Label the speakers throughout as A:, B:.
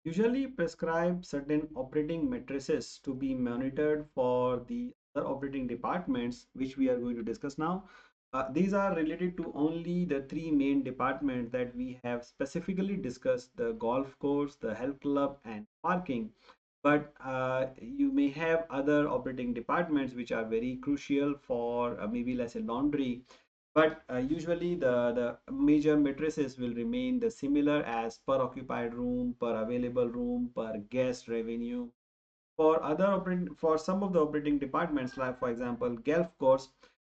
A: usually prescribe certain operating matrices to be monitored for the other operating departments, which we are going to discuss now. These are related to only the three main departments that we have specifically discussed: the golf course, the health club, and parking. But you may have other operating departments which are very crucial for maybe let's say laundry, but usually the major matrices will remain the similar as per occupied room, per available room, per guest revenue. For some of the operating departments, like for example golf course,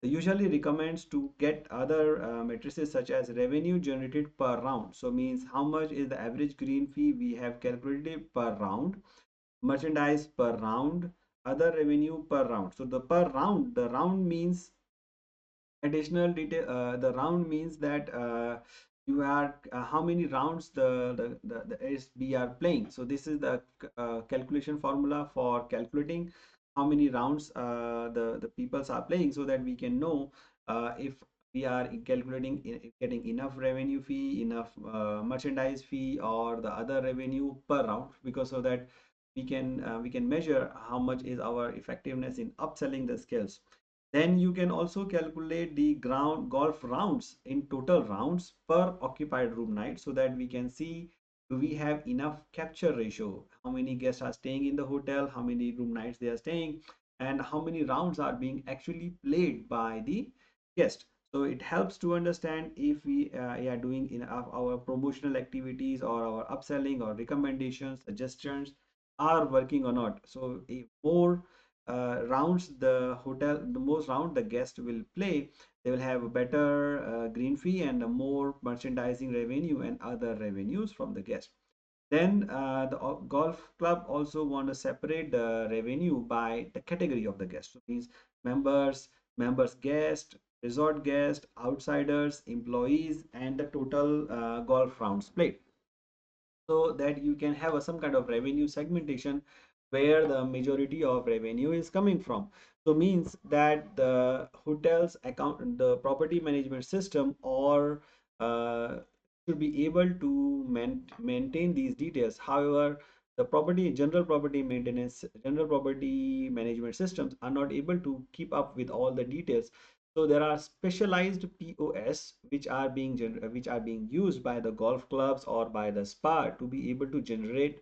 A: usually recommends to get other matrices such as revenue generated per round. So means how much is the average green fee we have calculated per round, merchandise per round, other revenue per round. So the per round, the round means additional detail. The round means that you are how many rounds the SB are playing. So this is the calculation formula for calculating how many rounds the peoples are playing, so that we can know if we are calculating getting enough revenue fee, enough merchandise fee, or the other revenue per round, because so that we can measure how much is our effectiveness in upselling the skills. Then you can also calculate the ground golf rounds in total rounds per occupied room night, so that we can see, do we have enough capture ratio, how many guests are staying in the hotel, how many room nights they are staying, and how many rounds are being actually played by the guest. So it helps to understand if we are doing enough our promotional activities or our upselling or recommendations, suggestions are working or not. So if more rounds the most round the guest will play, they will have a better green fee and a more merchandising revenue and other revenues from the guest. Then the golf club also want to separate the revenue by the category of the guest. So means members, members guest, resort guest, outsiders, employees, and the total golf rounds played, so that you can have some kind of revenue segmentation where the majority of revenue is coming from. So means that the hotels account, the property management system, or uh, should be able to maintain these details. However, the general property maintenance, general property management systems are not able to keep up with all the details. So there are specialized POS which are being used by the golf clubs or by the spa to be able to generate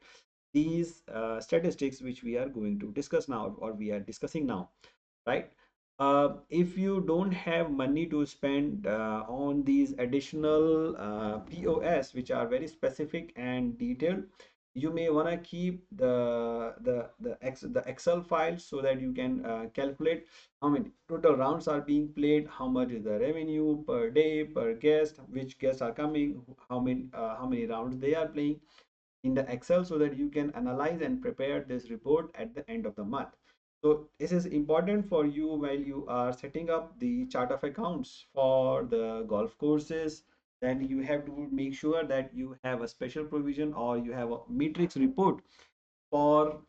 A: these statistics which we are going to discuss now, or we are discussing now, right? If you don't have money to spend on these additional POS, which are very specific and detailed, you may want to keep the Excel files, so that you can calculate how many total rounds are being played, how much is the revenue per day per guest, which guests are coming, how many rounds they are playing in the Excel, so that you can analyze and prepare this report at the end of the month. So this is important for you while you are setting up the chart of accounts for the golf courses. Then you have to make sure that you have a special provision or you have a matrix report for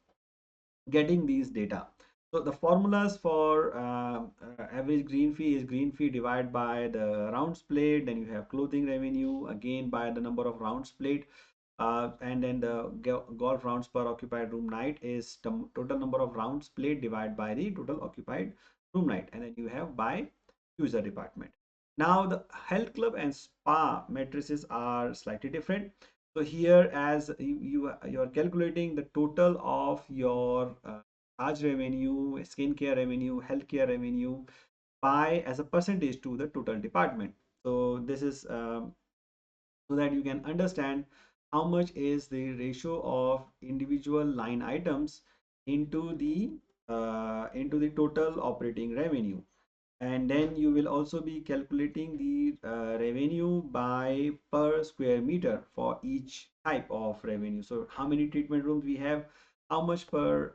A: getting these data. So the formulas for average green fee is green fee divided by the rounds played. Then you have clothing revenue again by the number of rounds played, and then the golf rounds per occupied room night is the total number of rounds played divided by the total occupied room night, and then you have by user department. Now the health club and spa matrices are slightly different. So here, as you are calculating the total of your charge revenue, skincare revenue, healthcare revenue by as a percentage to the total department. So this is so that you can understand how much is the ratio of individual line items into the total operating revenue. And then you will also be calculating the revenue by per square meter for each type of revenue. So how many treatment rooms we have, how much square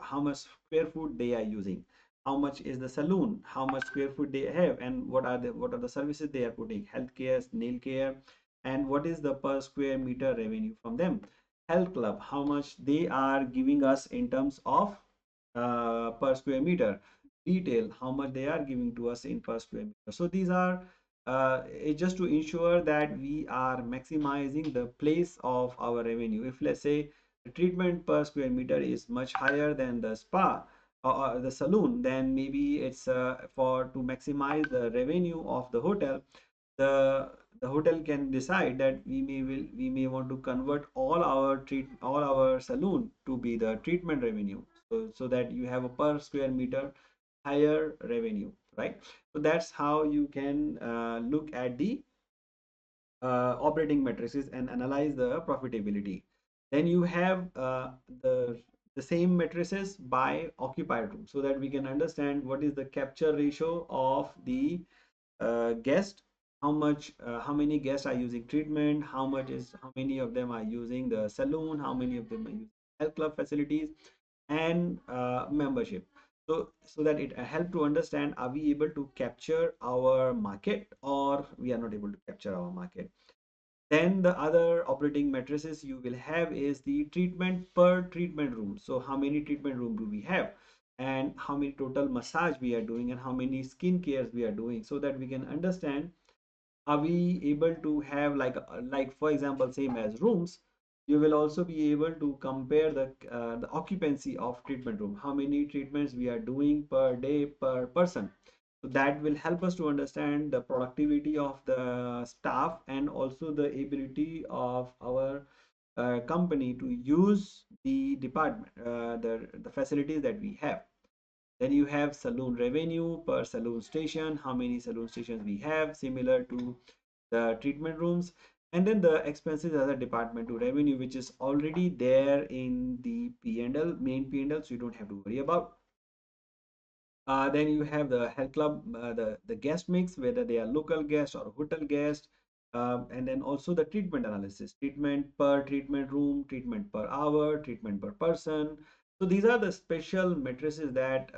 A: foot they are using, how much is the saloon, how much square foot they have, and what are the services they are putting, healthcare, nail care, and what is the per square meter revenue from them. Health club, how much they are giving us in terms of per square meter. Detail, how much they are giving to us in per square meter. So these are just to ensure that we are maximizing the place of our revenue. If let's say the treatment per square meter is much higher than the spa or the saloon, then maybe it's for to maximize the revenue of the hotel, the hotel can decide that we may want to convert all our saloon to be the treatment revenue, so that you have a per square meter higher revenue, right? So that's how you can look at the operating matrices and analyze the profitability. Then you have the same matrices by occupied room, so that we can understand what is the capture ratio of the guest, how many guests are using treatment, how many of them are using the saloon, how many of them are using health club facilities and membership. So that it help to understand, are we able to capture our market or we are not able to capture our market. Then the other operating matrices you will have is the treatment per treatment room. So how many treatment room do we have, and how many total massage we are doing, and how many skin cares we are doing, so that we can understand, are we able to have like for example, same as rooms, you will also be able to compare the occupancy of treatment room, how many treatments we are doing per day per person. So that will help us to understand the productivity of the staff and also the ability of our company to use the department, the facilities that we have. Then you have saloon revenue per saloon station, how many saloon stations we have, similar to the treatment rooms. And then the expenses as a department to revenue, which is already there in the P&L, main P&L, so you don't have to worry about. Then you have the health club, the guest mix, whether they are local guests or hotel guests. And then also the treatment analysis, treatment per treatment room, treatment per hour, treatment per person. So these are the special matrices that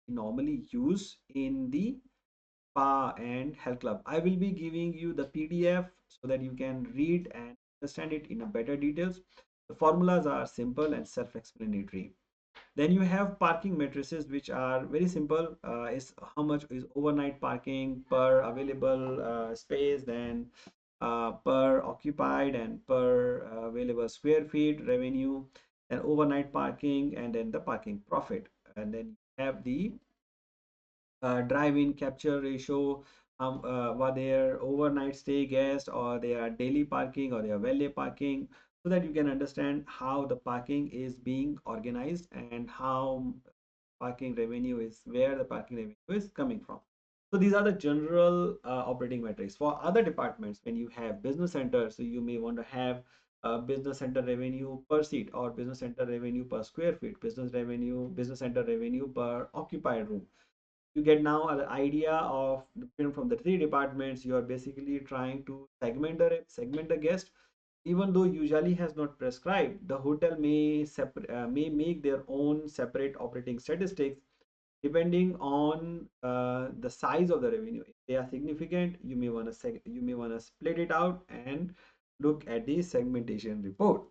A: we normally use in the spa and health club. I will be giving you the PDF so that you can read and understand it in a better details. The formulas are simple and self-explanatory. Then you have parking matrices, which are very simple. Is how much is overnight parking per available space, then per occupied and per available square feet revenue, and overnight parking, and then the parking profit. And then you have the drive-in capture ratio, were there overnight stay guests, or they are daily parking, or they are valet parking, so that you can understand how the parking is being organized and how parking revenue is, where the parking revenue is coming from. So these are the general operating metrics. For other departments, when you have business centers, so you may want to have business center revenue per seat, or business center revenue per square feet, business center revenue per occupied room. You get now an idea of, from the three departments, you are basically trying to segment the guest. Even though usually has not prescribed, the hotel may make their own separate operating statistics depending on the size of the revenue. If they are significant, you may want to split it out and look at the segmentation report.